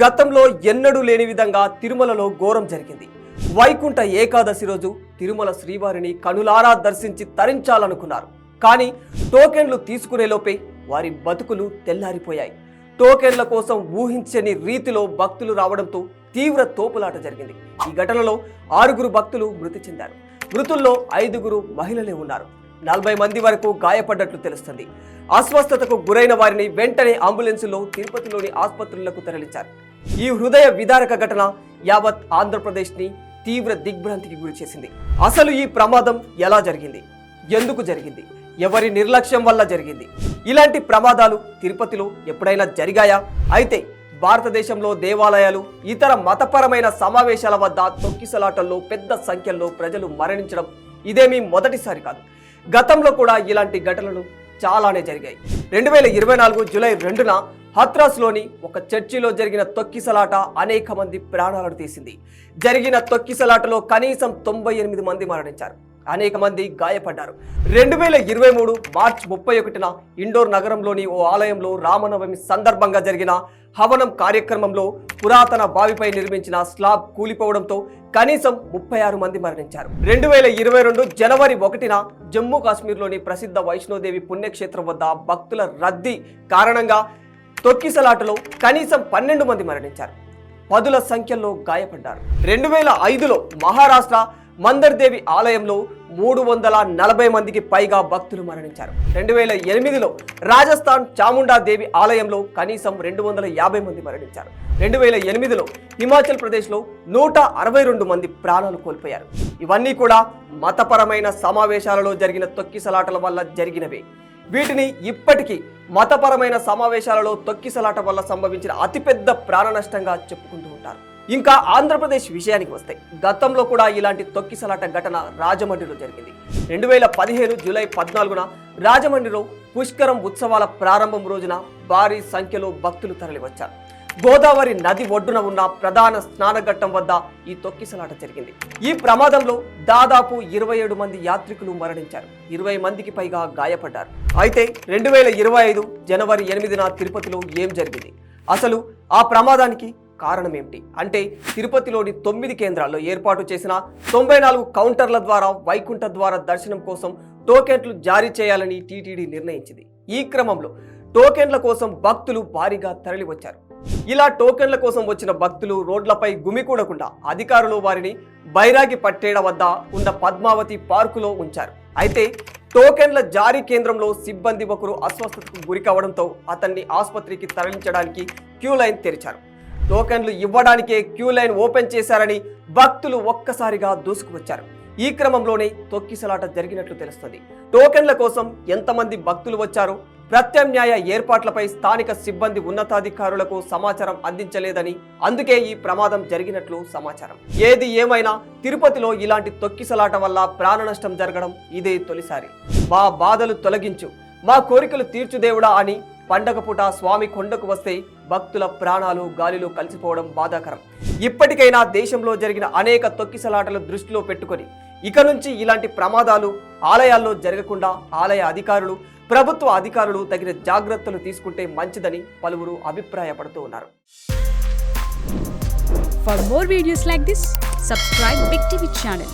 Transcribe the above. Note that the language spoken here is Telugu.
గతంలో ఎన్నడూ లేని విధంగా తిరుమలలో ఘోరం జరిగింది. వైకుంఠ ఏకాదశి రోజు తిరుమల శ్రీవారిని కనులారా దర్శించి తరించాలనుకున్నారు. కానీ టోకెన్లు తీసుకునే లోపే వారి బతుకులు తెల్లారిపోయాయి. టోకెన్ల కోసం ఊహించని రీతిలో భక్తులు రావడంతో తీవ్ర తోపులాట జరిగింది. ఈ ఘటనలో 6 భక్తులు మృతి చెందారు. మృతుల్లో 5 మహిళలే ఉన్నారు. 40 మంది వరకు గాయపడ్డట్లు తెలుస్తుంది. అస్వస్థతకు గురైన వారిని వెంటనే అంబులెన్సులో తిరుపతిలోని ఆసుపత్రులకు తరలించారు. ఈ హృదయ విదారక ఘటన యావత్ ఆంధ్రప్రదేశ్ని తీవ్ర దిగ్భ్రాంతికి గురి చేసింది. అసలు ఈ ప్రమాదం ఎలా జరిగింది, ఎందుకు జరిగింది, ఎవరి నిర్లక్ష్యం వల్ల జరిగింది? ఇలాంటి ప్రమాదాలు తిరుపతిలో ఎప్పుడైనా జరిగాయా? అయితే భారతదేశంలో దేవాలయాలు, ఇతర మతపరమైన సమావేశాల వద్ద తొక్కిసలాటల్లో పెద్ద సంఖ్యలో ప్రజలు మరణించడం ఇదేమీ మొదటిసారి కాదు. గతంలో కూడా ఇలాంటి ఘటనలు చాలానే జరిగాయి. 2024 జూలై 2న హత్రాస్లోని ఒక చర్చిలో జరిగిన తొక్కిసలాట అనేక మంది ప్రాణాలను తీసింది. జరిగిన తొక్కిసలాటలో కనీసం 98 మంది మరణించారు, అనేక మంది గాయపడ్డారు. 2023 మార్చి 31న ఇండోర్ నగరంలోని ఓ ఆలయంలో రామనవమి సందర్భంగా జరిగిన హవనం కార్యక్రమంలో పురాతన బావిపై నిర్మించిన స్లాబ్ కూలిపోవడంతో కనీసం 36 మంది మరణించారు. 2022 జనవరి 1న జమ్మూ కాశ్మీర్లోని ప్రసిద్ధ వైష్ణోదేవి పుణ్యక్షేత్రం వద్ద భక్తుల రద్దీ కారణంగా తొక్కిసలాటలో కనీసం 12 మంది మరణించారు, పదుల సంఖ్యలో గాయపడ్డారు. 2005లో మహారాష్ట్ర మందర్దేవి ఆలయంలో 340 మందికి పైగా భక్తులు మరణించారు. 2008లో రాజస్థాన్ చాముండాదేవి ఆలయంలో కనీసం 250 మంది మరణించారు. 2008లో హిమాచల్ ప్రదేశ్లో 162 మంది ప్రాణాలు కోల్పోయారు. ఇవన్నీ కూడా మతపరమైన సమావేశాలలో జరిగిన తొక్కిసలాటల వల్ల జరిగినవే. వీటిని ఇప్పటికీ మతపరమైన సమావేశాలలో తొక్కిసలాట వల్ల సంభవించిన అతిపెద్ద ప్రాణ నష్టంగా చెప్పుకుంటూ ఉంటారు. ఇంకా ఆంధ్రప్రదేశ్ విషయానికి వస్తే గతంలో కూడా ఇలాంటి తొక్కిసలాట ఘటన రాజమండ్రిలో జరిగింది. 2015 జూలై 14న రాజమండ్రిలో పుష్కరం ఉత్సవాల ప్రారంభం రోజున భారీ సంఖ్యలో భక్తులు తరలివచ్చారు. గోదావరి నది ఒడ్డున ఉన్న ప్రధాన స్నానఘట్టం వద్ద ఈ తొక్కిసలాట జరిగింది. ఈ ప్రమాదంలో దాదాపు 27 మంది యాత్రికులు మరణించారు, 20 మందికి పైగా గాయపడ్డారు. అయితే 2025 జనవరి 8న తిరుపతిలో ఏం జరిగింది? అసలు ఆ ప్రమాదానికి కారణం ఏమిటి? అంటే తిరుపతిలోని 9 కేంద్రాల్లో ఏర్పాటు చేసిన 94 కౌంటర్ల ద్వారా వైకుంఠ ద్వార దర్శనం కోసం టోకెన్లు జారీ చేయాలని టీటీడీ నిర్ణయించింది. ఈ క్రమంలో టోకెన్ల కోసం భక్తులు భారీగా తరలి వచ్చారు. ఇలా టోకెన్ల కోసం వచ్చిన భక్తులు రోడ్లపై గుమికూడకుండా అధికారులు వారిని బైరాగి పట్టేడ వద్ద ఉన్న పద్మావతి పార్కులో ఉంచారు. అయితే టోకెన్ల జారీ కేంద్రంలో సిబ్బంది ఒకరు అస్వస్థతకు గురి కావడంతో అతన్ని ఆసుపత్రికి తరలించడానికి క్యూ లైన్ తెరిచారు. టోకెన్లు ఇవ్వడానికే క్యూ లైన్ ఓపెన్ చేశారని భక్తులు ఒక్కసారిగా దూసుకువచ్చారు. ఈ క్రమంలోనే తొక్కిసలాట జరిగినట్లు తెలుస్తుంది. టోకెన్ల కోసం ఎంతమంది భక్తులు వచ్చారో, ప్రత్యామ్నాయ ఏర్పాట్లపై స్థానిక సిబ్బంది ఉన్నతాధికారులకు సమాచారం అందించలేదని, అందుకే ఈ ప్రమాదం జరిగినట్లు సమాచారం. ఏది ఏమైనా తిరుపతిలో ఇలాంటి తొక్కిసలాట వల్ల ప్రాణ నష్టం జరగడం ఇదే తొలిసారి. మా బాధలు తొలగించు, మా కోరికలు తీర్చు దేవుడా అని పండగ పూట స్వామి కొండకు వస్తే భక్తుల ప్రాణాలు గాలిలో కలిసిపోవడం బాధాకరం. ఇప్పటికైనా దేశంలో జరిగిన అనేక తొక్కిసలాటలు దృష్టిలో పెట్టుకొని ఇక నుంచి ఇలాంటి ప్రమాదాలు ఆలయాల్లో జరగకుండా ఆలయ అధికారులు, ప్రభుత్వ అధికారులు తగిన జాగ్రత్తలు తీసుకుంటే మంచిదని పలువురు అభిప్రాయపడుతూ ఉన్నారు. For more videos like this, subscribe Big TV channel.